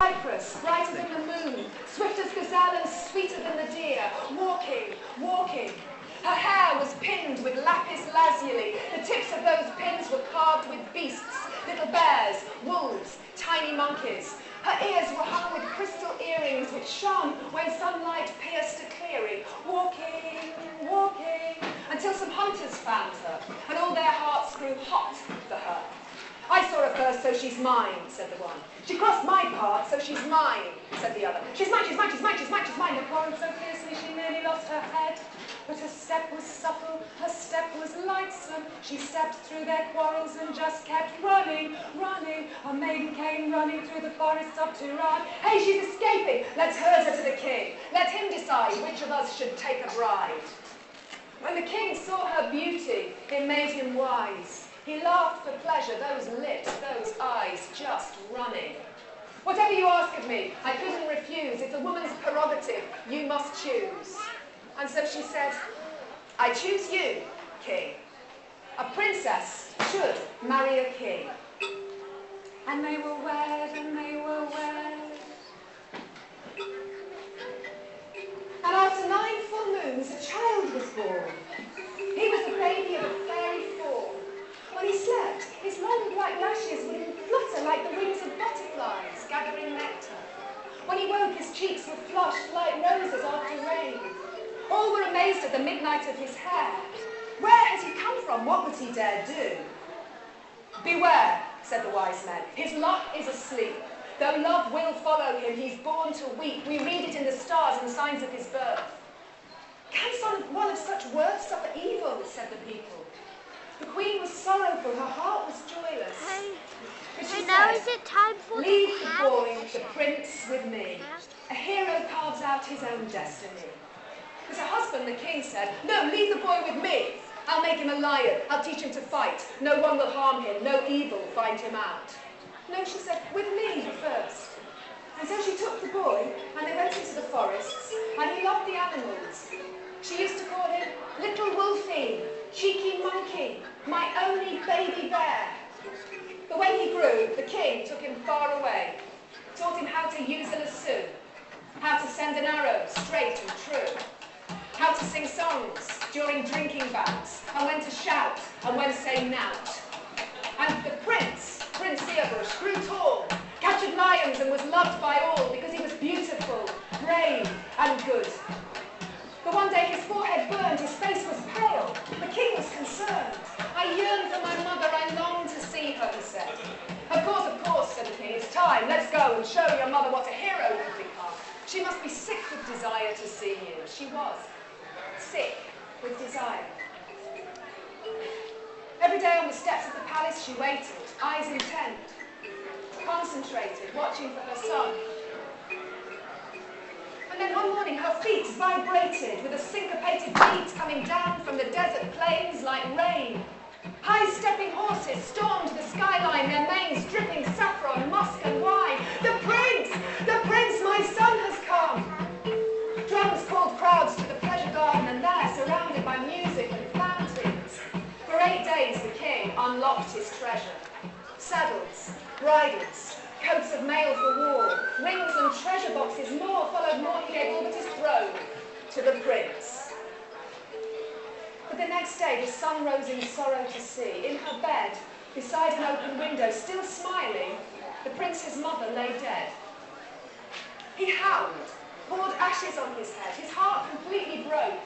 cypress, brighter than the moon, swift as gazelle and sweeter than the deer, walking, walking. Her hair was pinned with lapis lazuli. The tips of those pins were carved with beasts, little bears, wolves, tiny monkeys. Her ears were hung with crystal earrings which shone when sunlight pierced a clearing, walking, walking, until some hunters found her, and all their hearts grew hot for her. I saw her first, so she's mine, said the one. She crossed my path, so she's mine, said the other. She's mine, she's mine, she's mine, she's mine, she's mine. They quarrelled so fiercely she nearly lost her head. But her step was supple, her step was lightsome. She stepped through their quarrels and just kept running, running. A maiden came running through the forest up to run. Hey, she's escaping, let's herd her to the king. Let him decide which of us should take a bride. When the king saw her beauty, it made him wise. He laughed for pleasure, those lips, those eyes, just running. Whatever you ask of me, I couldn't refuse. It's a woman's prerogative. You must choose. And so she said, I choose you, king. A princess should marry a king. And they were wed, and they were wed. And after 9 full moons, a child was born. He was the baby of a fairy fawn. When he slept, his long black lashes would flutter like the wings of butterflies gathering nectar. When he woke, his cheeks were flushed like roses after rain. All were amazed at the midnight of his hair. Where has he come from? What would he dare do? Beware, said the wise men. His luck is asleep. Though love will follow him, he's born to weep. We read it in the stars and signs of his birth. Can one of such worth suffer evil, said the people. The queen was sorrowful, her heart was joyless. But she now said, is it time for leave the boy, the prince, with me. A hero carves out his own destiny. But her husband, the king, said, no, leave the boy with me. I'll make him a lion, I'll teach him to fight. No one will harm him, no evil find him out. No, she said, with me first. And so she took the boy, and they went into the forests, and he loved the animals. She used to call him Little Wolfie, Cheeky Monkey, my only baby bear. But when he grew, the king took him far away, taught him how to use a lasso, how to send an arrow straight and true, how to sing songs during drinking bouts, and when to shout, and when to say nout. And the prince, Prince Earbush, grew tall, captured lions, and was loved by all because he was beautiful, brave, and good. But one day his forehead burned, his face was pale. The king was concerned. I yearn for my mother, I long to see her, he said. Of course, said the king, it's time, let's go and show your mother what a hero can become. She must be sick with desire to see you. She was sick with desire. Every day on the steps of the palace she waited, eyes intent, concentrated, watching for her son. And then one morning her feet vibrated with a syncopated beat coming down from the desert plains like rain. High-stepping horses stormed the skyline, their manes dripping saffron, musk and wine. The prince, my son has come. Drums called crowds to the pleasure garden, and there, surrounded by music and fountains. For 8 days the king unlocked his treasure. Saddles, bridles, coats of mail for war, rings and treasure boxes, more followed more. He gave all but his throne to the prince. But the next day the sun rose in sorrow to see. In her bed, beside an open window, still smiling, the prince's mother lay dead. He howled, poured ashes on his head, his heart completely broke,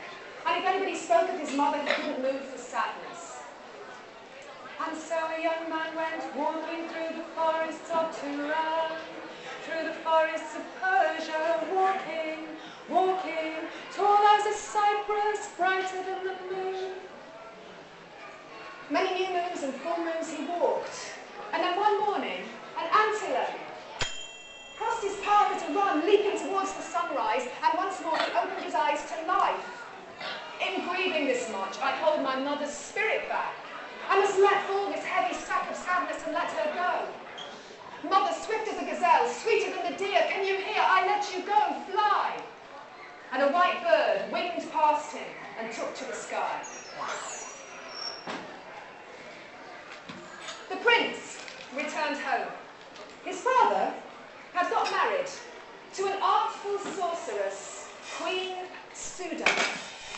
and if anybody spoke of his mother, he couldn't move for sadness. And so a young man went walking through the forests of Turan, through the forests of Persia, walking, walking, tall as a cypress, brighter than the moon. Many new moons and full moons he walked, and then one morning, an antelope crossed his path at a run, leaping towards the sunrise, and once more he opened his eyes to life. In grieving this much, I hold my mother's spirit back. I must let fall this heavy sack of sadness and let her go. Mother, swift as a gazelle, sweeter than the deer, can you hear? I let you go, fly. And a white bird winged past him and took to the sky. The prince returned home. His father had got married married to an artful sorceress, Queen Suda.